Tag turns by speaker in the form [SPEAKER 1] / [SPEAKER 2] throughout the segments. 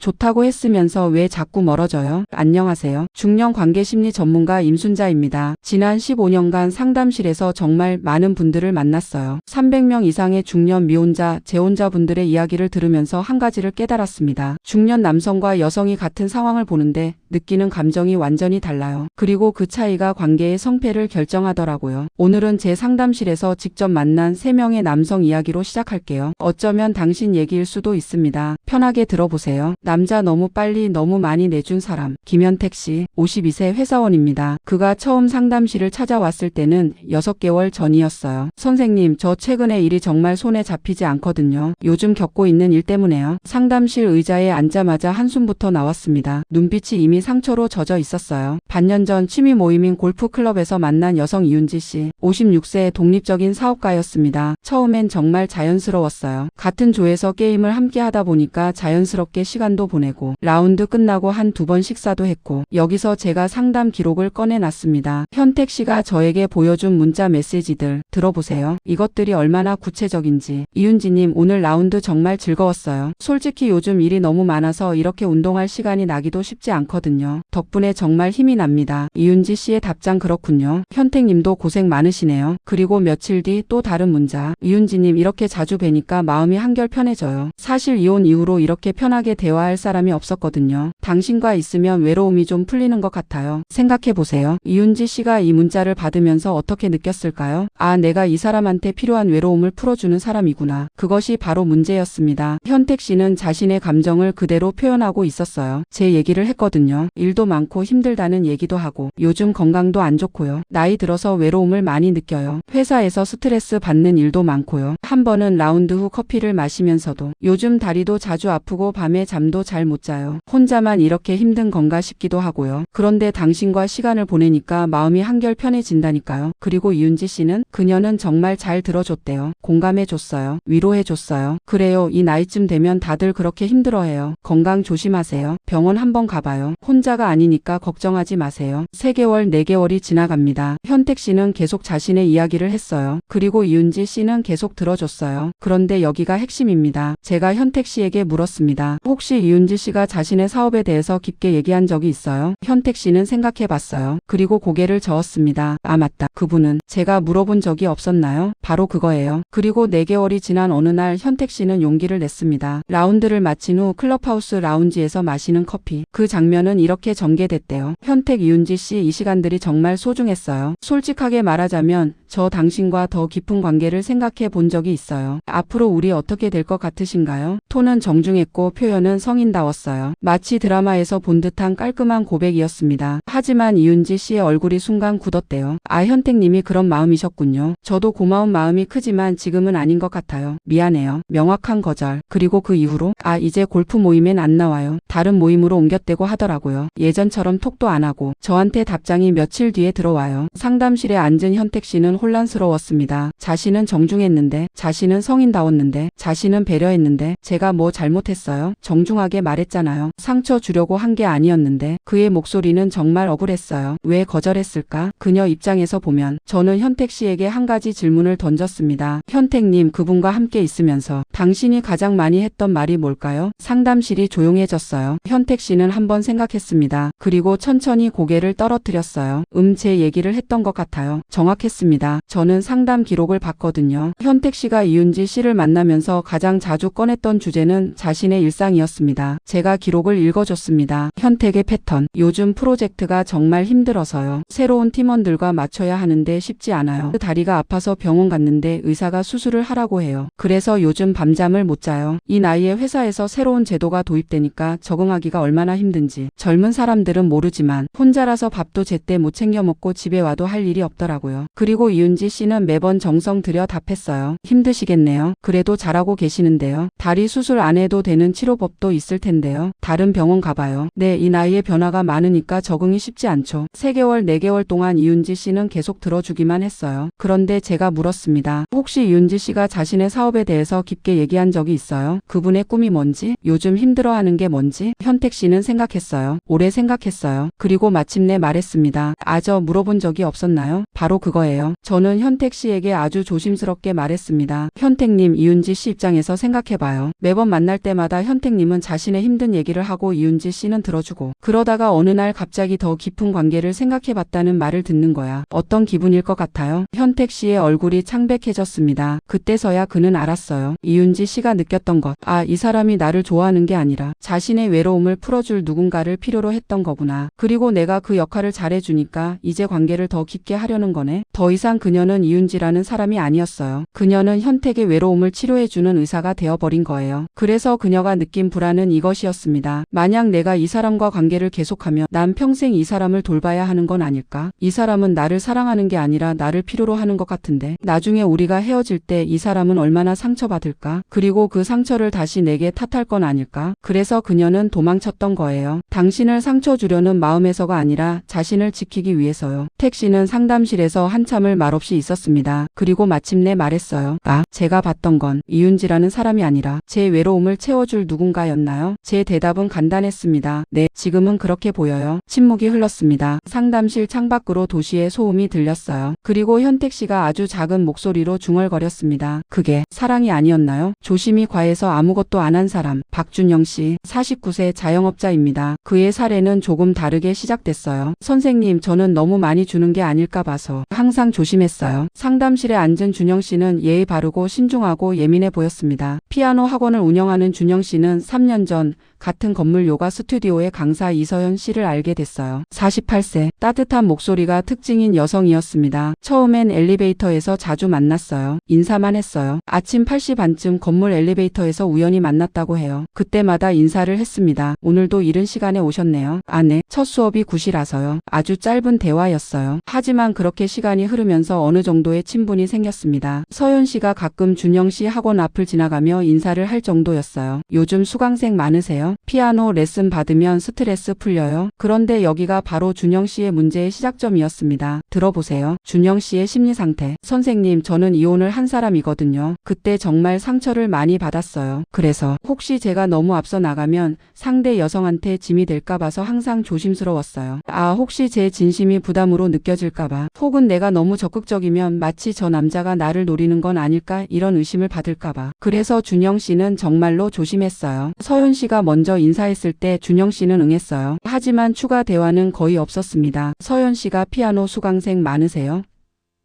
[SPEAKER 1] 좋다고 했으면서 왜 자꾸 멀어져요? 안녕하세요. 중년 관계 심리 전문가 임순자입니다. 지난 15년간 상담실에서 정말 많은 분들을 만났어요. 300명 이상의 중년 미혼자, 재혼자분들의 이야기를 들으면서 한 가지를 깨달았습니다. 중년 남성과 여성이 같은 상황을 보는데 느끼는 감정이 완전히 달라요. 그리고 그 차이가 관계의 성패를 결정하더라고요. 오늘은 제 상담실에서 직접 만난 3명의 남성 이야기로 시작할게요. 어쩌면 당신 얘기일 수도 있습니다. 편하게 들어보세요. 남자 너무 빨리 너무 많이 내준 사람. 김현택 씨, 52세 회사원입니다. 그가 처음 상담실을 찾아왔을 때는 6개월 전이었어요. 선생님, 저 최근에 일이 정말 손에 잡히지 않거든요. 요즘 겪고 있는 일 때문에요. 상담실 의자에 앉자마자 한숨부터 나왔습니다. 눈빛이 이미 상처로 젖어 있었어요. 반년 전 취미 모임인 골프클럽에서 만난 여성 이윤지 씨, 56세 독립적인 사업가였습니다. 처음엔 정말 자연스러웠어요. 같은 조에서 게임을 함께 하다 보니까 자연스럽게 시간도 보내고 라운드 끝나고 한 2번 식사도 했고 여기서 제가 상담 기록을 꺼내놨습니다. 현택 씨가 저에게 보여준 문자 메시지들 들어보세요. 이것들이 얼마나 구체적인지. 이윤지님, 오늘 라운드 정말 즐거웠어요. 솔직히 요즘 일이 너무 많아서 이렇게 운동할 시간이 나기도 쉽지 않거든요. 덕분에 정말 힘이 납니다. 이윤지 씨의 답장 그렇군요. 현택님도 고생 많으시네요. 그리고 며칠 뒤 또 다른 문자. 이윤지님, 이렇게 자주 뵈니까 마음이 한결 편해져요. 사실 이혼 이후로 이렇게 편하게 대화할 사람이 없었거든요. 당신과 있으면 외로움이 좀 풀리는 것 같아요. 생각해보세요. 이윤지 씨가 이 문자를 받으면서 어떻게 느꼈을까요? 아, 내가 이 사람한테 필요한 외로움을 풀어주는 사람이구나. 그것이 바로 문제였습니다. 현택 씨는 자신의 감정을 그대로 표현하고 있었어요. 제 얘기를 했거든요. 일도 많고 힘들다는 얘기도 하고 요즘 건강도 안 좋고요. 나이 들어서 외로움을 많이 느껴요. 회사에서 스트레스 받는 일도 많고요. 한 번은 라운드 후 커피를 마시면서도 요즘 다리도 자주 아프고 밤에 잠도 잘 못 자요. 혼자만 이렇게 힘든 건가 싶기도 하고요. 그런데 당신과 시간을 보내니까 마음이 한결 편해진다니까요. 그리고 이윤지 씨는 그녀는 정말 잘 들어줬대요. 공감해줬어요. 위로해줬어요. 그래요. 이 나이쯤 되면 다들 그렇게 힘들어해요. 건강 조심하세요. 병원 한번 가봐요. 혼자가 아니니까 걱정하지 마세요. 3개월, 4개월이 지나갑니다. 현택 씨는 계속 자신의 이야기를 했어요. 그리고 이윤지 씨는 계속 들어줬어요. 그런데 여기가 핵심입니다. 제가 현택 씨에게 물었습니다. 혹시 이윤지 씨가 자신의 사업에 대해서 깊게 얘기한 적이 있어요? 현택 씨는 생각해봤어요. 그리고 고개를 저었습니다. 아, 맞다. 그분은 제가 물어본 적이 없었나요? 바로 그거예요. 그리고 4개월이 지난 어느 날 현택 씨는 용기를 냈습니다. 라운드를 마친 후 클럽하우스 라운지에서 마시는 커피. 그 장면은 이렇게 전개됐대요. 현택, 이윤지 씨, 이 시간들이 정말 소중했어요. 솔직하게 말하자면 저 당신과 더 깊은 관계를 생각해 본 적이 있어요. 앞으로 우리 어떻게 될 것 같으신가요? 톤은 정중했고 표현은 성인다웠어요. 마치 드라마에서 본 듯한 깔끔한 고백이었습니다. 하지만 이윤지 씨의 얼굴이 순간 굳었대요. 아, 현택님이 그런 마음이셨군요. 저도 고마운 마음이 크지만 지금은 아닌 것 같아요. 미안해요. 명확한 거절. 그리고 그 이후로 아, 이제 골프 모임엔 안 나와요. 다른 모임으로 옮겼대고 하더라고요. 예전처럼 톡도 안 하고. 저한테 답장이 며칠 뒤에 들어와요. 상담실에 앉은 현택 씨는 혼란스러웠습니다. 자신은 정중했는데, 자신은 성인다웠는데, 자신은 배려했는데, 제가 뭐 잘못했어요? 정중하게 말했잖아요. 상처 주려고 한 게 아니었는데. 그의 목소리는 정말 억울했어요. 왜 거절했을까? 그녀 입장에서 보면 저는 현택 씨에게 한 가지 질문을 던졌습니다. 현택님, 그분과 함께 있으면서 당신이 가장 많이 했던 말이 뭘까요? 상담실이 조용해졌어요. 현택 씨는 한번 생각했습니다. 그리고 천천히 고개를 떨어뜨렸어요. 제 얘기를 했던 것 같아요. 정확했습니다. 저는 상담 기록을 봤거든요. 현택 씨가 이윤지 씨를 만나면서 가장 자주 꺼냈던 주제는 자신의 일상이었습니다. 제가 기록을 읽어줬습니다. 현택의 패턴. 요즘 프로젝트가 정말 힘들어서요. 새로운 팀원들과 맞춰야 하는데 쉽지 않아요. 다리가 아파서 병원 갔는데 의사가 수술을 하라고 해요. 그래서 요즘 밤잠을 못 자요. 이 나이에 회사에서 새로운 제도가 도입되니까 적응하기가 얼마나 힘든지 젊은 사람들은 모르지만 혼자라서 밥도 제때 못 챙겨 먹고 집에 와도 할 일이 없더라고요. 그리고 이윤지 씨는 매번 정성 들여 답했어요. 힘드시겠네요. 그래도 잘하고 계시는데요. 다리 수술 안 해도 되는 치료법도 있을 텐데요. 다른 병원 가봐요. 네, 이 나이에 변화가 많으니까 적응이 쉽지 않죠. 3개월, 4개월 동안 이윤지 씨는 계속 들어주기만 했어요. 그런데 제가 물었습니다. 혹시 이윤지 씨가 자신의 사업에 대해서 깊게 얘기한 적이 있어요? 그분의 꿈이 뭔지? 요즘 힘들어하는 게 뭔지? 현택 씨는 생각했어요. 오래 생각했어요. 그리고 마침내 말했습니다. 저 물어본 적이 없었나요? 바로 그거예요. 저는 현택 씨에게 아주 조심스럽게 말했습니다. 현택님, 이윤지 씨 입장에서 생각해봐요. 매번 만날 때마다 현택님은 자신의 힘든 얘기를 하고 이윤지 씨는 들어주고, 그러다가 어느 날 갑자기 더 깊은 관계를 생각해봤다는 말을 듣는 거야. 어떤 기분일 것 같아요? 현택 씨의 얼굴이 창백해졌습니다. 그때서야 그는 알았어요. 이윤지 씨가 느꼈던 것. 아, 이 사람이 나를 좋아하는 게 아니라 자신의 외로움을 풀어줄 누군가를 필요로 했던 거구나. 그리고 내가 그 역할을 잘해주니까 이제 관계를 더 깊게 하려는 거네. 더 이상 그녀는 이윤지라는 사람이 아니었어요. 그녀는 현택의 외로움을 치료해주는 의사가 되어버린 거예요. 그래서 그녀가 느낀 불안은 이것이었습니다. 만약 내가 이 사람과 관계를 계속하면 난 평생 이 사람을 돌봐야 하는 건 아닐까? 이 사람은 나를 사랑하는 게 아니라 나를 필요로 하는 것 같은데 나중에 우리가 헤어질 때 이 사람은 얼마나 상처받을까? 그리고 그 상처를 다시 내게 탓할 건 아닐까? 그래서 그녀는 도망쳤던 거예요. 당신을 상처 주려는 마음에서가 아니라 자신을 지키기 위해서요. 택시는 상담실에서 한참을 말없이 있었습니다. 그리고 마침내 말했어요. 제가 봤던 건 이윤지라는 사람이 아니라 제 외로움을 채워줄 누군가였나요? 제 대답은 간단했습니다. 네, 지금은 그렇게 보여요. 침묵이 흘렀습니다. 상담실 창밖으로 도시의 소음이 들렸어요. 그리고 현택 씨가 아주 작은 목소리로 중얼거렸습니다. 그게 사랑이 아니었나요? 조심이 과해서 아무것도 안 한 사람, 박준영 씨, 49세 자영업자입니다. 그의 사례는 조금 다르게 시작됐어요. 선생님, 저는 너무 많이 주는 게 아닐까 봐서 항상 조심했어요. 상담실에 앉은 준영 씨는 예의 바르고 신중하고 예민해 보였습니다. 피아노 학원을 운영하는 준영 씨는 3년 전 같은 건물 요가 스튜디오의 강사 이서연 씨를 알게 됐어요. 48세, 따뜻한 목소리가 특징인 여성이었습니다. 처음엔 엘리베이터에서 자주 만났어요. 인사만 했어요. 아침 8시 반쯤 건물 엘리베이터에서 우연히 만났다고 해요. 그때마다 인사를 했습니다. 오늘도 이른 시간에 오셨네요. 네. 첫 수업이 9시라서요. 아주 짧은 대화였어요. 하지만 그렇게 시간이 흐르면서 어느 정도의 친분이 생겼습니다. 서연 씨가 가끔 준영 씨 학원 앞을 지나가며 인사를 할 정도였어요. 요즘 수강생 많으세요? 피아노 레슨 받으면 스트레스 풀려요. 그런데 여기가 바로 준영 씨의 문제의 시작점이었습니다. 들어보세요. 준영 씨의 심리 상태. 선생님, 저는 이혼을 한 사람이거든요. 그때 정말 상처를 많이 받았어요. 그래서 혹시 제가 너무 앞서 나가면 상대 여성한테 짐이 될까 봐서 항상 조심스러웠어요. 혹시 제 진심이 부담으로 느껴질까 봐. 혹은 내가 너무 적극적이면 마치 저 남자가 나를 노리는 건 아닐까 이런 의심을 받을까 봐. 그래서 준영 씨는 정말로 조심했어요. 서연 씨가 먼저 인사했을 때 준영 씨는 응했어요. 하지만 추가 대화는 거의 없었습니다. 서연 씨가 피아노 수강생 많으세요?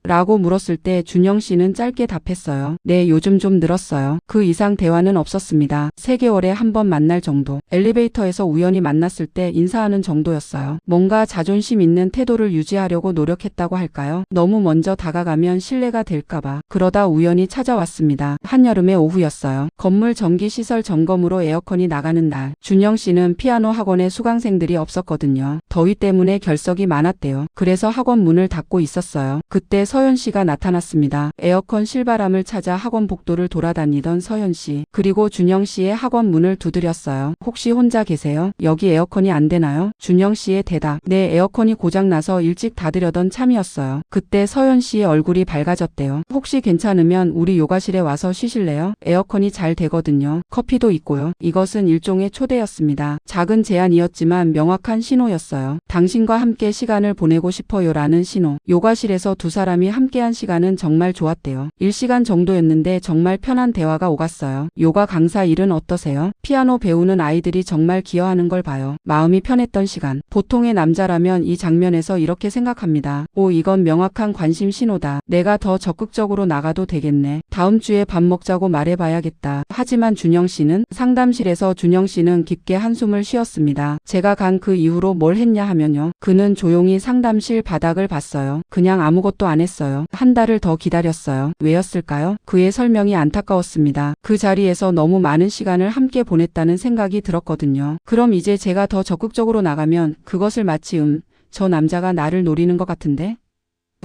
[SPEAKER 1] 라고 물었을 때 준영 씨는 짧게 답했어요. 네, 요즘 좀 늘었어요. 그 이상 대화는 없었습니다. 3개월에 한 번 만날 정도. 엘리베이터에서 우연히 만났을 때 인사하는 정도였어요. 뭔가 자존심 있는 태도를 유지하려고 노력했다고 할까요? 너무 먼저 다가가면 신뢰가 될까봐. 그러다 우연히 찾아왔습니다. 한여름의 오후였어요. 건물 전기시설 점검으로 에어컨이 나가는 날. 준영 씨는 피아노 학원에 수강생들이 없었거든요. 더위 때문에 결석이 많았대요. 그래서 학원 문을 닫고 있었어요. 그때 서연 씨가 나타났습니다. 에어컨 실바람을 찾아 학원 복도를 돌아다니던 서연 씨. 그리고 준영 씨의 학원 문을 두드렸어요. 혹시 혼자 계세요? 여기 에어컨이 안 되나요? 준영 씨의 대답. 네, 에어컨이 고장나서 일찍 닫으려던 참이었어요. 그때 서연 씨의 얼굴이 밝아졌대요. 혹시 괜찮으면 우리 요가실에 와서 쉬실래요? 에어컨이 잘 되거든요. 커피도 있고요. 이것은 일종의 초대였습니다. 작은 제안이었지만 명확한 신호였어요. 당신과 함께 시간을 보내고 싶어요 라는 신호. 요가실에서 두 사람이 함께한 시간은 정말 좋았대요. 1시간 정도였는데 정말 편한 대화가 오갔어요. 요가 강사 일은 어떠세요? 피아노 배우는 아이들이 정말 기여하는 걸 봐요. 마음이 편했던 시간. 보통의 남자라면 이 장면에서 이렇게 생각합니다. 이건 명확한 관심 신호다. 내가 더 적극적으로 나가도 되겠네. 다음 주에 밥 먹자고 말해봐야겠다. 하지만 준영 씨는 상담실에서 준영 씨는 깊게 한숨을 쉬었습니다. 제가 간 그 이후로 뭘 했냐 하면요. 그는 조용히 상담실 바닥을 봤어요. 그냥 아무것도 안 했어요. 한 달을 더 기다렸어요. 왜였을까요? 그의 설명이 안타까웠습니다. 그 자리에서 너무 많은 시간을 함께 보냈다는 생각이 들었거든요. 그럼 이제 제가 더 적극적으로 나가면 그것을 마치 저 남자가 나를 노리는 것 같은데?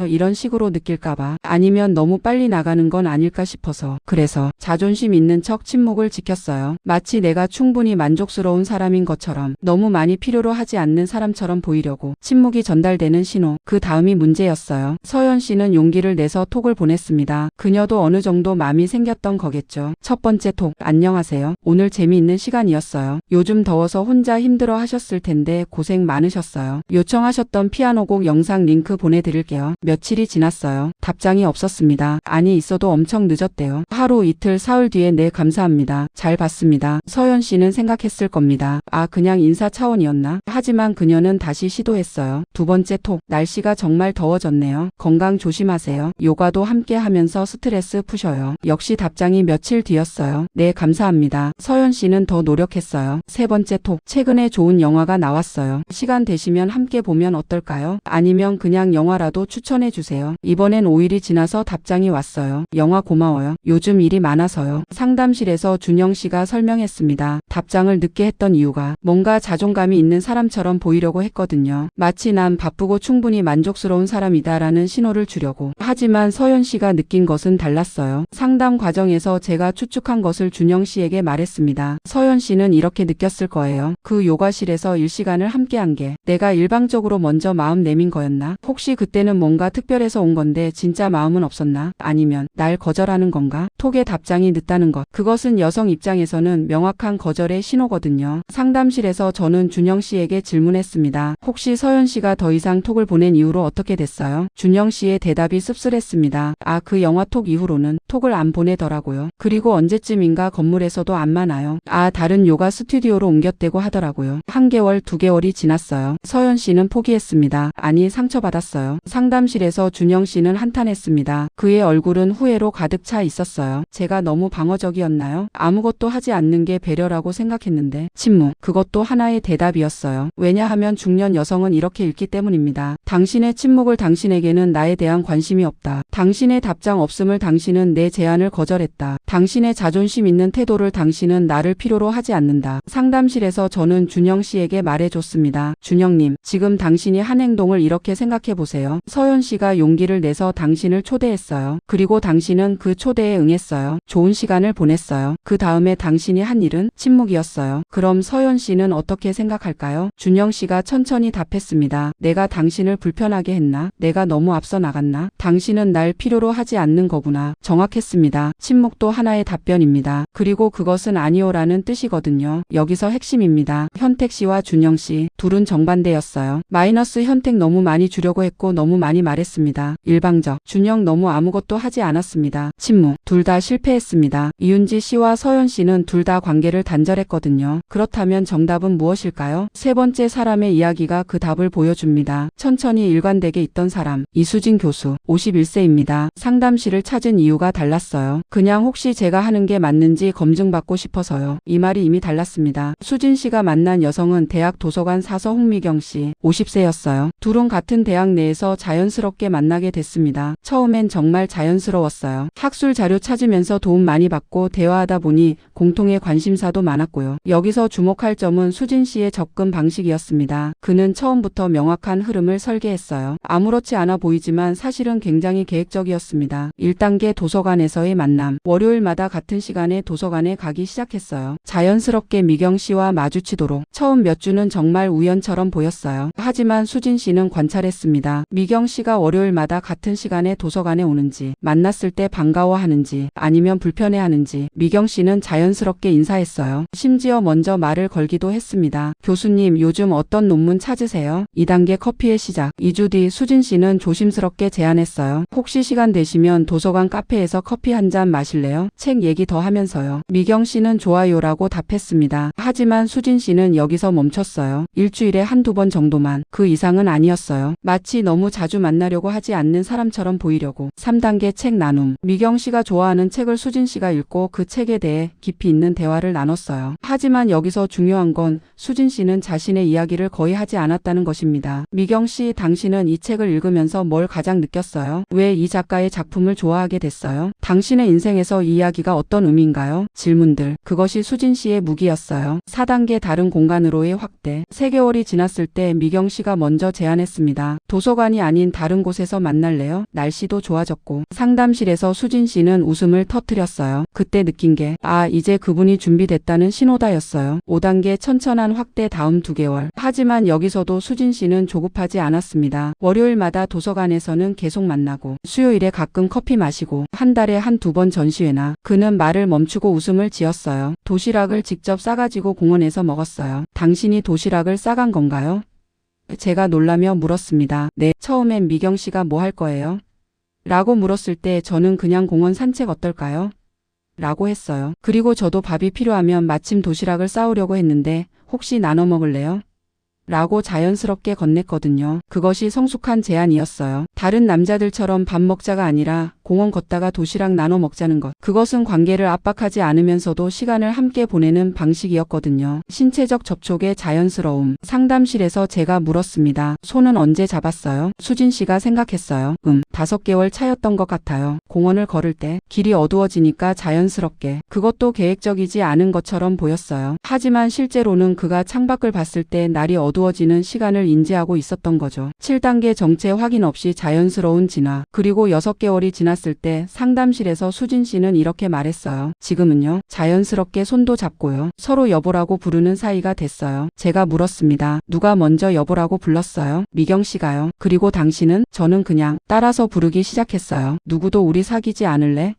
[SPEAKER 1] 이런 식으로 느낄까봐 아니면 너무 빨리 나가는 건 아닐까 싶어서 그래서 자존심 있는 척 침묵을 지켰어요. 마치 내가 충분히 만족스러운 사람인 것처럼 너무 많이 필요로 하지 않는 사람처럼 보이려고 침묵이 전달되는 신호. 그 다음이 문제였어요. 서연 씨는 용기를 내서 톡을 보냈습니다. 그녀도 어느 정도 마음이 생겼던 거겠죠. 첫 번째 톡. 안녕하세요. 오늘 재미있는 시간이었어요. 요즘 더워서 혼자 힘들어 하셨을 텐데 고생 많으셨어요. 요청하셨던 피아노곡 영상 링크 보내드릴게요. 며칠이 지났어요. 답장이 없었습니다. 아니 있어도 엄청 늦었대요. 하루 이틀 사흘 뒤에 네 감사합니다. 잘 봤습니다. 서연 씨는 생각했을 겁니다. 아 그냥 인사 차원이었나? 하지만 그녀는 다시 시도했어요. 두 번째 톡. 날씨가 정말 더워졌네요. 건강 조심하세요. 요가도 함께 하면서 스트레스 푸셔요. 역시 답장이 며칠 뒤였어요. 네 감사합니다. 서연 씨는 더 노력했어요. 세 번째 톡. 최근에 좋은 영화가 나왔어요. 시간 되시면 함께 보면 어떨까요? 아니면 그냥 영화라도 추천해 주세요. 이번엔 5일이 지나서 답장이 왔어요. 영화 고마워요. 요즘 일이 많아서요. 상담실에서 준영 씨가 설명했습니다. 답장을 늦게 했던 이유가 뭔가 자존감이 있는 사람처럼 보이려고 했거든요. 마치 난 바쁘고 충분히 만족스러운 사람이다라는 신호를 주려고. 하지만 서연 씨가 느낀 것은 달랐어요. 상담 과정에서 제가 추측한 것을 준영 씨에게 말했습니다. 서연 씨는 이렇게 느꼈을 거예요. 그 요가실에서 일시간을 함께한 게 내가 일방적으로 먼저 마음 내민 거였나? 혹시 그때는 뭔가 특별해서 온 건데 진짜 마음은 없었나? 아니면 날 거절하는 건가? 톡에 답장이 늦다는 것. 그것은 여성 입장에서는 명확한 거절의 신호거든요. 상담실에서 저는 준영 씨에게 질문했습니다. 혹시 서연 씨가 더 이상 톡을 보낸 이후로 어떻게 됐어요? 준영 씨의 대답이 씁쓸했습니다. 아, 그 영화 톡 이후로는 톡을 안 보내더라고요. 그리고 언제쯤인가 건물에서도 안 만나요. 아, 다른 요가 스튜디오로 옮겼대고 하더라고요. 1개월, 2개월이 지났어요. 서연 씨는 포기했습니다. 아니, 상처받았어요. 상담실에서 준영 씨는 한탄했습니다. 그의 얼굴은 후회로 가득 차 있었어요. 제가 너무 방어적이었나요? 아무것도 하지 않는 게 배려라고 생각했는데. 침묵. 그것도 하나의 대답이었어요. 왜냐하면 중년 여성은 이렇게 읽기 때문입니다. 당신의 침묵을 당신에게는 나에 대한 관심이 없다. 당신의 답장 없음을 당신은 내 제안을 거절했다. 당신의 자존심 있는 태도를 당신은 나를 필요로 하지 않는다. 상담실에서 저는 준영 씨에게 말해줬습니다. 준영님, 지금 당신이 한 행동을 이렇게 생각해 보세요. 서연 씨가 용기를 내서 당신을 초대했어요. 그리고 당신은 그 초대에 응했어요. 좋은 시간을 보냈어요. 그 다음에 당신이 한 일은 침묵이었어요. 그럼 서연 씨는 어떻게 생각할까요? 준영 씨가 천천히 답했습니다. 내가 당신을 불편하게 했나? 내가 너무 앞서 나갔나? 당신은 날 필요로 하지 않는 거구나. 정확했습니다. 침묵도 하나의 답변입니다. 그리고 그것은 아니오라는 뜻이거든요. 여기서 핵심입니다. 현택 씨와 준영 씨, 둘은 정반대였어요. 마이너스 현택 너무 많이 주려고 했고 너무 많이 말했습니다. 일방적. 준영 너무 아무것도 하지 않았습니다. 침묵. 둘 다 실패했습니다. 이윤지 씨와 서연 씨는 둘 다 관계를 단절했거든요. 그렇다면 정답은 무엇일까요? 세 번째 사람의 이야기가 그 답을 보여줍니다. 천천히 일관되게 있던 사람. 이수진 교수. 51세입니다. 상담실을 찾은 이유가 달랐어요. 그냥 혹시 제가 하는 게 맞는지 검증받고 싶어서요. 이 말이 이미 달랐습니다. 수진 씨가 만난 여성은 대학 도서관 사서 홍미경 씨. 50세였어요. 둘은 같은 대학 내에서 자연스럽게 만나게 됐습니다. 처음엔 정말 자연스러웠어요. 학술 자료 찾으면서 도움 많이 받고 대화하다 보니 공통의 관심사도 많았고요. 여기서 주목할 점은 수진 씨의 접근 방식이었습니다. 그는 처음부터 명확한 흐름을 설계했어요. 아무렇지 않아 보이지만 사실은 굉장히 계획적이었습니다. 1단계 도서관에서의 만남. 월요일마다 같은 시간에 도서관에 가기 시작했어요. 자연스럽게 미경 씨와 마주치도록. 처음 몇 주는 정말 우연처럼 보였어요. 하지만 수진 씨는 관찰했습니다. 미경 씨가 월요일마다 같은 시간에 도서관에 오는지, 만났을 때 반가워하는지, 아니면 불편해하는지. 미경 씨는 자연스럽게 인사했어요. 심지어 먼저 말을 걸기도 했습니다. 교수님, 요즘 어떤 논문 찾으세요? 2단계 커피의 시작. 2주 뒤 수진 씨는 조심스럽게 제안했어요. 혹시 시간 되시면 도서관 카페에서 커피 한 잔 마실래요? 책 얘기 더 하면서요. 미경 씨는 좋아요라고 답했습니다. 하지만 수진 씨는 여기서 멈췄어요. 일주일에 한두 번 정도만. 그 이상은 아니었어요. 마치 너무 자주 만나려고 하지 않는 사람처럼 보이려고. 3단계 책 나눔. 미경 씨가 좋아하는 책을 수진 씨가 읽고 그 책에 대해 깊이 있는 대화를 나눴어요. 하지만 여기서 중요한 건 수진 씨는 자신의 이야기를 거의 하지 않았다는 것입니다. 미경 씨, 당신은 이 책을 읽으면서 뭘 가장 느꼈어요? 왜 이 작가의 작품을 좋아하게 됐어요? 당신의 인생에서 이 이야기가 어떤 의미인가요? 질문들. 그것이 수진 씨의 무기였어요. 4단계 다른 공간으로의 확대. 3개월이 지났을 때 미경 씨가 먼저 제안했습니다. 도서관이 아닌 다른 곳에서 만날래요? 날씨도 좋아졌고. 상담실에서 수진 씨는 웃음을 터뜨렸어요. 그때 느낀 게, 아, 이제 그분이 준비됐다는 신호다였어요. 5단계 천천한 확대. 다음 2개월. 하지만 여기서도 수진 씨는 조급하지 않았습니다. 월요일마다 도서관에서는 계속 만나고, 수요일에 가끔 커피 마시고, 한 달에 한두 번 전시회나. 그는 말을 멈추고 웃음을 지었어요. 도시락을 직접 싸가지고 공원에서 먹었어요. 당신이 도시락을 싸간 건가요? 제가 놀라며 물었습니다. 네, 처음엔 미경 씨가 뭐 할 거예요? 라고 물었을 때 저는 그냥 공원 산책 어떨까요? 라고 했어요. 그리고 저도 밥이 필요하면 마침 도시락을 싸우려고 했는데 혹시 나눠 먹을래요? 라고 자연스럽게 건넸거든요. 그것이 성숙한 제안이었어요. 다른 남자들처럼 밥 먹자가 아니라 공원 걷다가 도시락 나눠 먹자는 것. 그것은 관계를 압박하지 않으면서도 시간을 함께 보내는 방식이었거든요. 신체적 접촉의 자연스러움. 상담실에서 제가 물었습니다. 손은 언제 잡았어요? 수진 씨가 생각했어요. 5개월 차였던 것 같아요. 공원을 걸을 때 길이 어두워지니까 자연스럽게. 그것도 계획적이지 않은 것처럼 보였어요. 하지만 실제로는 그가 창밖을 봤을 때 날이 어두워지는 시간을 인지하고 있었던 거죠. 7단계 정체 확인 없이 자연스러운 진화. 그리고 6개월이 지났을 때 상담실에서 수진 씨는 이렇게 말했어요. 지금은요. 자연스럽게 손도 잡고요. 서로 여보라고 부르는 사이가 됐어요. 제가 물었습니다. 누가 먼저 여보라고 불렀어요? 미경 씨가요. 그리고 당신은? 저는 그냥 따라서 부르기 시작했어요. 누구도 우리 사귀지 않을래?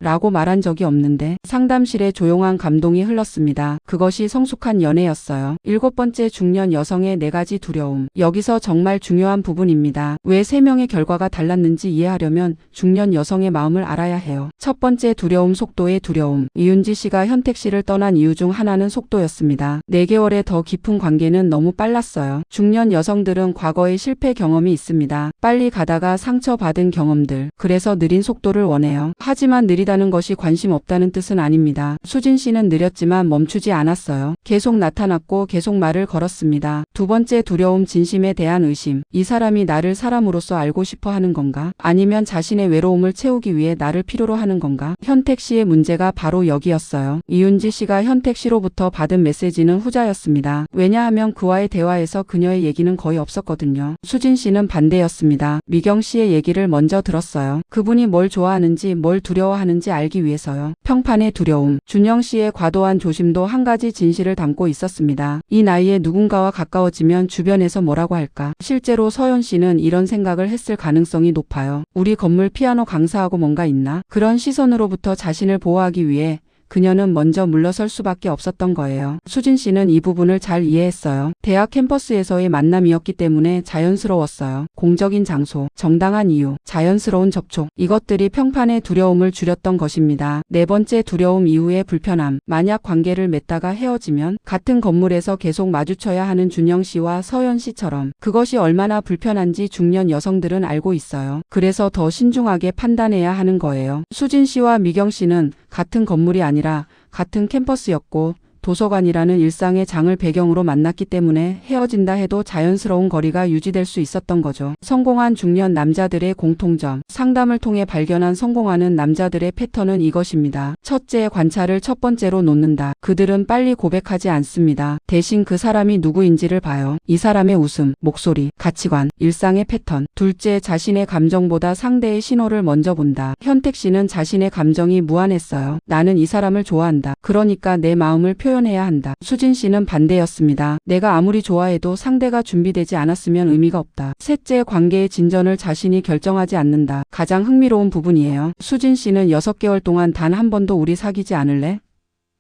[SPEAKER 1] 라고 말한 적이 없는데 상담실에 조용한 감동이 흘렀습니다. 그것이 성숙한 연애였어요. 7번째 중년 여성의 4가지 두려움. 여기서 정말 중요한 부분입니다. 왜 3명의 결과가 달랐는지 이해하려면 중년 여성의 마음을 알아야 해요. 첫 번째 두려움, 속도의 두려움. 이윤지 씨가 현택 씨를 떠난 이유 중 하나는 속도였습니다. 4개월의 더 깊은 관계는 너무 빨랐어요. 중년 여성들은 과거의 실패 경험이 있습니다. 빨리 가다가 상처받은 경험들. 그래서 느린 속도를 원해요. 하지만 느리다는 것이 관심 없다는 뜻은 아닙니다. 수진 씨는 느렸지만 멈추지 않았어요. 계속 나타났고 계속 말을 걸었습니다. 두 번째 두려움, 진심에 대한 의심. 이 사람이 나를 사람으로서 알고 싶어 하는 건가? 아니면 자신의 외로움을 채우기 위해 나를 필요로 하는 건가? 현택 씨의 문제가 바로 여기였어요. 이윤지 씨가 현택 씨로부터 받은 메시지는 후자였습니다. 왜냐하면 그와의 대화에서 그녀의 얘기는 거의 없었거든요. 수진 씨는 반대였습니다. 미경 씨의 얘기를 먼저 들었어요. 그분이 뭘 좋아하는지 뭘 두려워하는지 알기 위해서요. 평판의 두려움. 준영 씨의 과도한 조심도 한 가지 진실을 담고 있었습니다. 이 나이에 누군가와 가까워지면 주변에서 뭐라고 할까? 실제로 서연 씨는 이런 생각을 했을 가능성이 높아요. 우리 건물 피아노 강사하고 뭔가 있나? 그런 시선으로부터 자신을 보호하기 위해 그녀는 먼저 물러설 수밖에 없었던 거예요. 수진 씨는 이 부분을 잘 이해했어요. 대학 캠퍼스에서의 만남이었기 때문에 자연스러웠어요. 공적인 장소, 정당한 이유, 자연스러운 접촉. 이것들이 평판의 두려움을 줄였던 것입니다. 4번째 두려움, 이후의 불편함. 만약 관계를 맺다가 헤어지면 같은 건물에서 계속 마주쳐야 하는 준영 씨와 서연 씨처럼 그것이 얼마나 불편한지 중년 여성들은 알고 있어요. 그래서 더 신중하게 판단해야 하는 거예요. 수진 씨와 미경 씨는 같은 건물이 아니라 같은 캠퍼스였고 도서관이라는 일상의 장을 배경으로 만났기 때문에 헤어진다 해도 자연스러운 거리가 유지될 수 있었던 거죠. 성공한 중년 남자들의 공통점. 상담을 통해 발견한 성공하는 남자들의 패턴은 이것입니다. 첫째, 관찰을 첫 번째로 놓는다. 그들은 빨리 고백하지 않습니다. 대신 그 사람이 누구인지를 봐요. 이 사람의 웃음, 목소리, 가치관, 일상의 패턴. 둘째, 자신의 감정보다 상대의 신호를 먼저 본다. 현택 씨는 자신의 감정이 무한했어요. 나는 이 사람을 좋아한다. 그러니까 내 마음을 표현해야 한다. 수진 씨는 반대였습니다. 내가 아무리 좋아해도 상대가 준비되지 않았으면 의미가 없다. 셋째, 관계의 진전을 자신이 결정하지 않는다. 가장 흥미로운 부분이에요. 수진 씨는 6개월 동안 단 한 번도 우리 사귀지 않을래?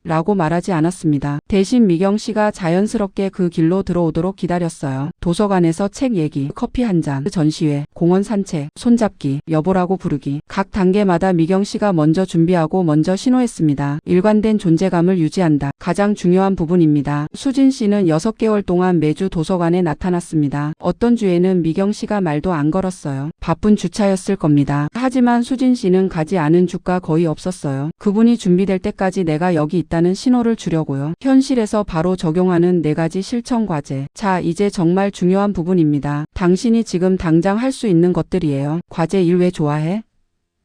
[SPEAKER 1] 라고 말하지 않았습니다. 대신 미경 씨가 자연스럽게 그 길로 들어오도록 기다렸어요. 도서관에서 책 얘기, 커피 한 잔, 전시회, 공원 산책, 손잡기, 여보라고 부르기. 각 단계마다 미경 씨가 먼저 준비하고 먼저 신호했습니다. 일관된 존재감을 유지한다. 가장 중요한 부분입니다. 수진 씨는 6개월 동안 매주 도서관에 나타났습니다. 어떤 주에는 미경 씨가 말도 안 걸었어요. 바쁜 주차였을 겁니다. 하지만 수진 씨는 가지 않은 주가 거의 없었어요. 그분이 준비될 때까지 내가 여기 있다는 신호를 주려고요. 현실에서 바로 적용하는 4가지 실천 과제. 자, 이제 정말 중요한 부분입니다. 당신이 지금 당장 할 수 있는 것들이에요. 과제 1, 왜 좋아해?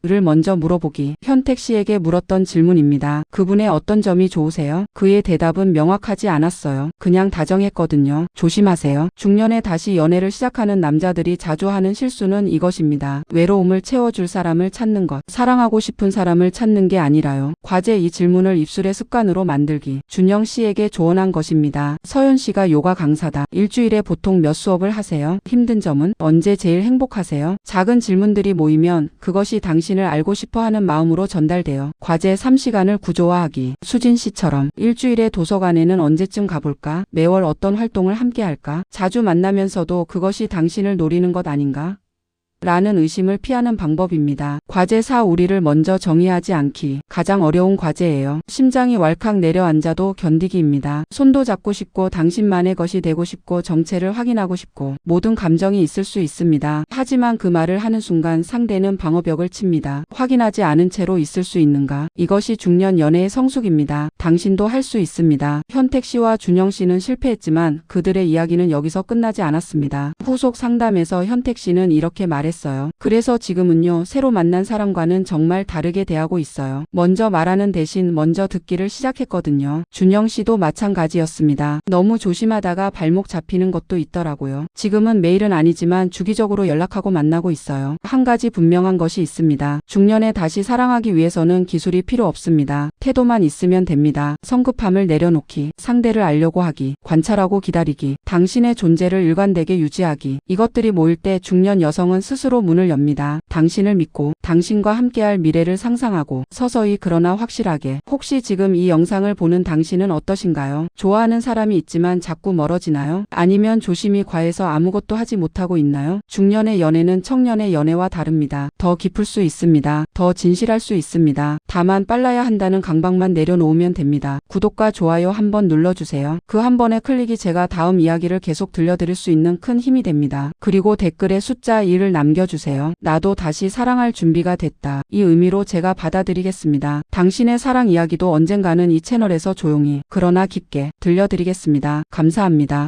[SPEAKER 1] 를 먼저 물어보기. 현택 씨에게 물었던 질문입니다. 그분의 어떤 점이 좋으세요? 그의 대답은 명확하지 않았어요. 그냥 다정했거든요. 조심하세요. 중년에 다시 연애를 시작하는 남자들이 자주 하는 실수는 이것입니다. 외로움을 채워줄 사람을 찾는 것. 사랑하고 싶은 사람을 찾는 게 아니라요. 과제 이 질문을 입술의 습관으로 만들기. 준영 씨에게 조언한 것입니다. 서연 씨가 요가 강사다. 일주일에 보통 몇 수업을 하세요? 힘든 점은? 언제 제일 행복하세요? 작은 질문들이 모이면 그것이 당신의 당신을 알고 싶어 하는 마음으로 전달돼요. 과제 3시간을 구조화하기. 수진 씨처럼 일주일에 도서관에는 언제쯤 가볼까? 매월 어떤 활동을 함께 할까? 자주 만나면서도 그것이 당신을 노리는 것 아닌가? 라는 의심을 피하는 방법입니다. 과제 4 우리를 먼저 정의하지 않기. 가장 어려운 과제예요. 심장이 왈칵 내려앉아도 견디기입니다. 손도 잡고 싶고 당신만의 것이 되고 싶고 정체를 확인하고 싶고 모든 감정이 있을 수 있습니다. 하지만 그 말을 하는 순간 상대는 방어벽을 칩니다. 확인하지 않은 채로 있을 수 있는가? 이것이 중년 연애의 성숙입니다. 당신도 할 수 있습니다. 현택 씨와 준영 씨는 실패했지만 그들의 이야기는 여기서 끝나지 않았습니다. 후속 상담에서 현택 씨는 이렇게 말했습니다. 그래서 지금은요, 새로 만난 사람과는 정말 다르게 대하고 있어요. 먼저 말하는 대신 먼저 듣기를 시작했거든요. 준영 씨도 마찬가지였습니다. 너무 조심하다가 발목 잡히는 것도 있더라고요. 지금은 매일은 아니지만 주기적으로 연락하고 만나고 있어요. 한 가지 분명한 것이 있습니다. 중년에 다시 사랑하기 위해서는 기술이 필요 없습니다. 태도만 있으면 됩니다. 성급함을 내려놓기, 상대를 알려고 하기, 관찰하고 기다리기, 당신의 존재를 일관되게 유지하기. 이것들이 모일 때 중년 여성은 스스로 문을 엽니다. 당신을 믿고 당신과 함께할 미래를 상상하고 서서히 그러나 확실하게. 혹시 지금 이 영상을 보는 당신은 어떠신가요? 좋아하는 사람이 있지만 자꾸 멀어지나요? 아니면 조심이 과해서 아무것도 하지 못하고 있나요? 중년의 연애는 청년의 연애와 다릅니다. 더 깊을 수 있습니다. 더 진실할 수 있습니다. 다만 빨라야 한다는 강박만 내려놓으면 됩니다. 구독과 좋아요 한번 눌러주세요. 그 한 번의 클릭이 제가 다음 이야기를 계속 들려드릴 수 있는 큰 힘이 됩니다. 그리고 댓글에 숫자 2를 남겨주세요. 나도 다시 사랑할 준비가 됐다. 이 의미로 제가 받아들이겠습니다. 당신의 사랑 이야기도 언젠가는 이 채널에서 조용히 그러나 깊게 들려드리겠습니다. 감사합니다.